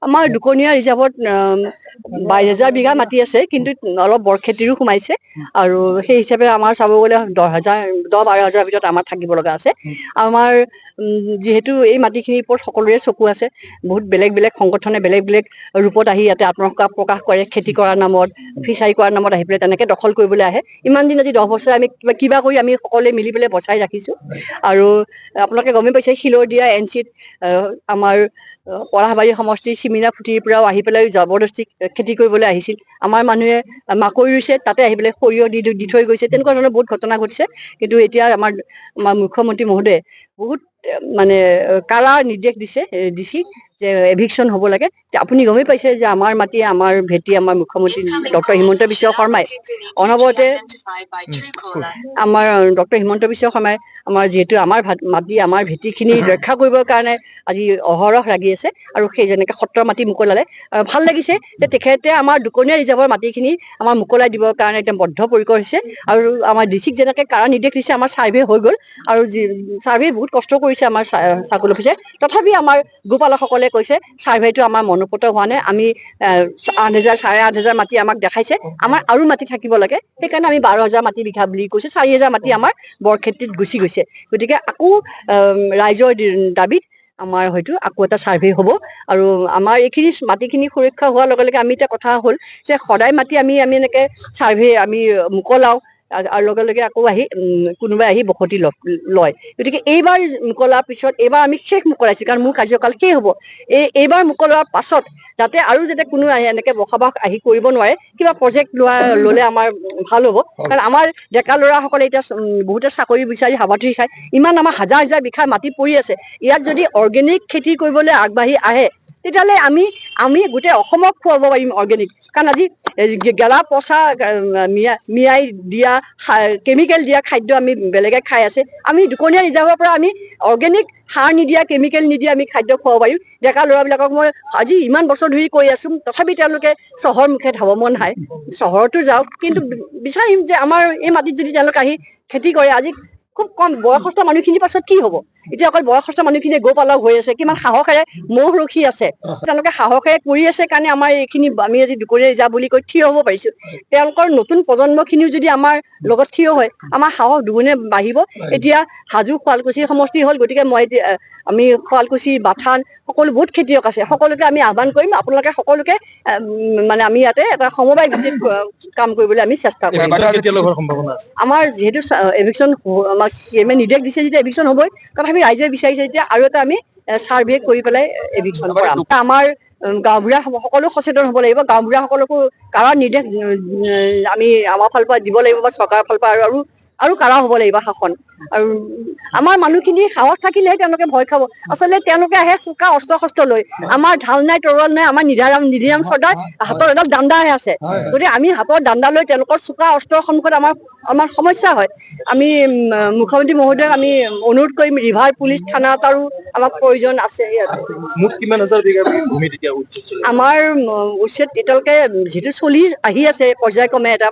আমাৰ দুকনীয়া ৰিজাৰ্ভত 22,000 বিঘা মাটি আছে, কিন্তু অলপ বৰখেতিৰো সোমাইছে আৰু সেই হিচাপে আমাৰ চাব গ'লে 10,000-12,000 ভিতৰত আমাৰ থাকিব লগা আছে। আমাৰ যিহেতু এই মাটিখিনিৰ ওপৰত সকলোৰে চকু আছে, বহুত বেলেগ বেলেগ সংগঠনে বেলেগ বেলেগ ৰূপত আহি ইয়াতে আত্মসকাহ প্ৰকাশ কৰে, খেতি কৰাৰ নামত, ফিচাৰী কৰাৰ নামত আহি পেলাই তেনেকে দখল কৰিবলৈ আহে। ইমান দিন আজি 10 বছৰে আমি কিবা কৰি আমি সকলোৱে মিলি পেলাই বচাই ৰাখিছোঁ। আৰু আপোনালোকে গমেই পাইছে, শিলৰদিয়া NCত আমাৰ পঢ়াবাৰী সমষ্টিৰ চিমিনা ফুটিৰ পৰাও আহি পেলাই জবৰদস্তি খেতি কৰিবলৈ আহিছিল। আমাৰ মানুহে মাকৈ ৰুইছে, তাতে আহি পেলাই সৰিয়হ দি থৈ গৈছে। তেনেকুৱা ধৰণৰ বহুত ঘটনা ঘটিছে। কিন্তু এতিয়া আমাৰ মুখ্যমন্ত্ৰী মহোদয়ে বহুত মানে কাৰা নিৰ্দেশ দিছে যে এভিকশ্যন হ'ব লাগে। আপুনি গমেই পাইছে যে আমাৰ মাটি, আমাৰ ভেটি, আমাৰ মুখ্যমন্ত্ৰী ডক্টৰ হিমন্ত বিশ্ব শৰ্মাই অনবৰতে আমাৰ ডক্টৰ হিমন্ত বিশ্ব শৰ্মাই আমাৰ যিহেতু আমাৰ মাটি, আমাৰ ভেটিখিনি ৰক্ষা কৰিবৰ কাৰণে আজি অহৰহ লাগি আছে। আৰু সেই যেনেকে সত্ৰৰ মাটি মুকলালে ভাল লাগিছে যে তেখেতে আমাৰ দুকনীয়া ৰিজাৰ্ভৰ মাটিখিনি আমাৰ মুকলাই দিবৰ কাৰণে একদম বদ্ধপৰিকৰ হৈছে। আৰু আমাৰ ডিচিক যেনেকে কাৰা নিৰ্দেশ দিছে, আমাৰ চাৰ্ভে হৈ গ'ল আৰু চাৰ্ভে বহুত কষ্ট কৰিছে আমাৰ চাৰ্কল অফিচে। তথাপি আমাৰ গোপালকসকলে কৈছে চাৰ্ভেটো আমাৰ মনোপুত হোৱা নাই, আমি 8,000 8,500 মাটি আমাক দেখাইছে, আমাৰ আৰু মাটি থাকিব লাগে। সেইকাৰণে আমি 12,000 মাটি বিঘা বুলি কৈছো, 4,000 মাটি আমাৰ বৰখেতিত গুচি গৈছে। গতিকে আকৌ ৰাইজৰ দাবীত আমাৰ হয়তো আকৌ এটা চাৰ্ভে হ'ব। আৰু আমাৰ এইখিনি মাটিখিনি সুৰক্ষা হোৱাৰ লগে লগে আমি এতিয়া কথা হ'ল যে সদায় মাটি আমি এনেকে চাৰ্ভে আমি মুকলাও আৰু লগে লগে আকৌ আহি কোনোবাই আহি বসতি লয়। গতিকে এইবাৰ মুকলাৰ পিছত এইবাৰ আমি শেষ মুকলাইছোঁ, কাৰণ মোৰ কাৰ্যকাল শেষ হ'ব। এইবাৰ মুকলোৱাৰ পাছত যাতে কোনো এনেকে বসবাস আহি কৰিব নোৱাৰে, কিবা প্ৰজেক্ট ল'লে আমাৰ ভাল হ'ব। কাৰণ আমাৰ ডেকা ল'ৰাসকলে এতিয়া বহুতে চাকৰি বিচাৰি হাবাথুৰি খায়। ইমান আমাৰ হাজাৰ হাজাৰ বিঘা মাটি পৰি আছে। ইয়াত যদি অৰ্গেনিক খেতি কৰিবলৈ আগবাঢ়ি আহে, তেতিয়াহ'লে আমি গোটেই অসমক খুৱাব পাৰিম অৰ্গেনিক। কাৰণ আজি গেলা পচা মিয়াই দিয়া কেমিকেল দিয়া খাদ্য আমি বেলেগে খাই আছে। আমি দুকনীয়া ৰিজাৰ্ভৰ পৰা আমি অৰ্গেনিক সাৰ নিদিয়া, কেমিকেল নিদিয়া আমি খাদ্য খুৱাব পাৰিম। ডেকা ল'ৰাবিলাকক মই আজি ইমান বছৰ ধৰি কৈ আছো, তথাপি তেওঁলোকে চহৰ মুখে ধাব মন নাই। চহৰতো যাওক, কিন্তু বিচাৰিম যে আমাৰ এই মাটিত যদি তেওঁলোকে আহি খেতি কৰে, আজি খুব কম বয়সস্থ মানুহখিনিৰ পাছত কি হ'ব? এতিয়া অকল বয়সস্থ মানুহখিনিয়ে গোপালক হৈ আছে, কিমান সাহসেৰে মহ ৰখি আছে। তেওঁলোকে সাহসেৰে কৰি আছে কাৰণে আমাৰ এইখিনি আমি আজি দুকনীয়া ৰিজাৰ্ভ বুলি কৈ থিয় হ'ব পাৰিছো। তেওঁলোকৰ নতুন প্ৰজন্মখিনিও যদি আমাৰ লগত থিয় হয়, আমাৰ সাহস দুগুণে বাঢ়িব। এতিয়া হাজো, শুৱালকুছি সমষ্টি হ'ল, গতিকে আমি শুৱালকুছি, বাথান সকলো বহুত খেতিয়ক আছে, সকলোকে আমি আহ্বান কৰিম, আপোনালোকে সকলোকে মানে আমি ইয়াতে এটা সমবায় ভিত্তিত কাম কৰিবলৈ আমি চেষ্টা কৰিম। আমাৰ যিহেতু এভিকশ্যন আমাৰ CM নিৰ্দেশ দিছে যেতিয়া এভিকশ্যন হ'বই। তথাপি ৰাইজে বিচাৰিছে যেতিয়া আৰু এটা আমি চাৰ্ভে কৰি পেলাই এভিকশ্যন কৰাম। আমাৰ গাঁওবুঢ়া সকলো সচেতন হ'ব লাগিব। গাঁওবুঢ়াসকলকো কাৰা নিৰ্দেশ আমি আমাৰ ফালৰ পৰা দিব লাগিব, বা চৰকাৰৰ ফালৰ পৰা আৰু কাৰা হ'ব লাগিব শাসন। আৰু আমাৰ মানুহখিনি সাহস থাকিলেহে তেওঁলোকে ভয় খাব। আচলতে তেওঁলোকে আহে চোকা অস্ত্ৰ শস্ত্ৰ লৈ, আমাৰ ঢাল নাই, তৰোৱাল নাই, আমাৰ নিধিৰাম চৰ্দাৰ হাতৰ এডাল দাণ্ডাহে আছে। গতিকে আমি হাতৰ দাণ্ডা লৈ তেওঁলোকৰ চোকা অস্ত্ৰৰ সন্মুখত আমাৰ সমস্যা হয়। আমি মুখ্যমন্ত্ৰী মহোদয়ক আমি অনুৰোধ কৰিম, ৰিভাৰ পুলিচ থানা এটাৰো আমাক প্ৰয়োজন আছে। আমাৰ উচ্ছেদ এতিয়ালৈকে যিটো চলি আহি আছে পৰ্যায়ক্ৰমে এটা,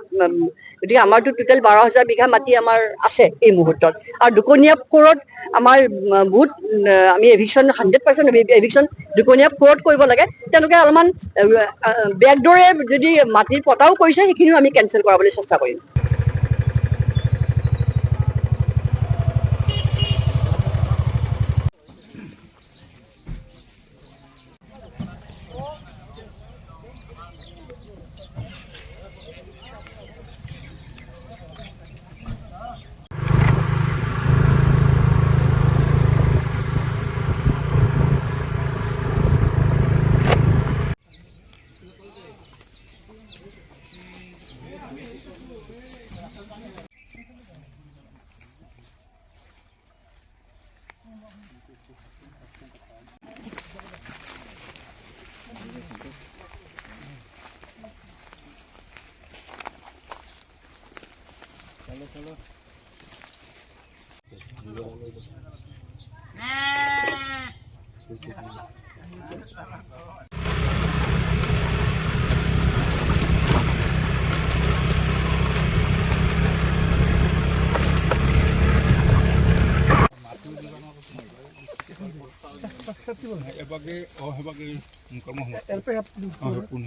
গতিকে আমাৰতো টোটেল 12,000 বিঘা মাটি আমাৰ আছে এই মুহূৰ্তত। আৰু দুকনীয়া 4ত আমাৰ বহুত আমি এভিকশ্যন 100% এভিকশ্যন দুকনীয়া 4ত কৰিব লাগে। তেওঁলোকে অলপমান বেকডোৰে যদি মাটিৰ পটাও কৰিছে, সেইখিনিও আমি কেনচেল কৰাবলৈ চেষ্টা কৰিম। চলো এবাগে কৰ্মসংস্থাপন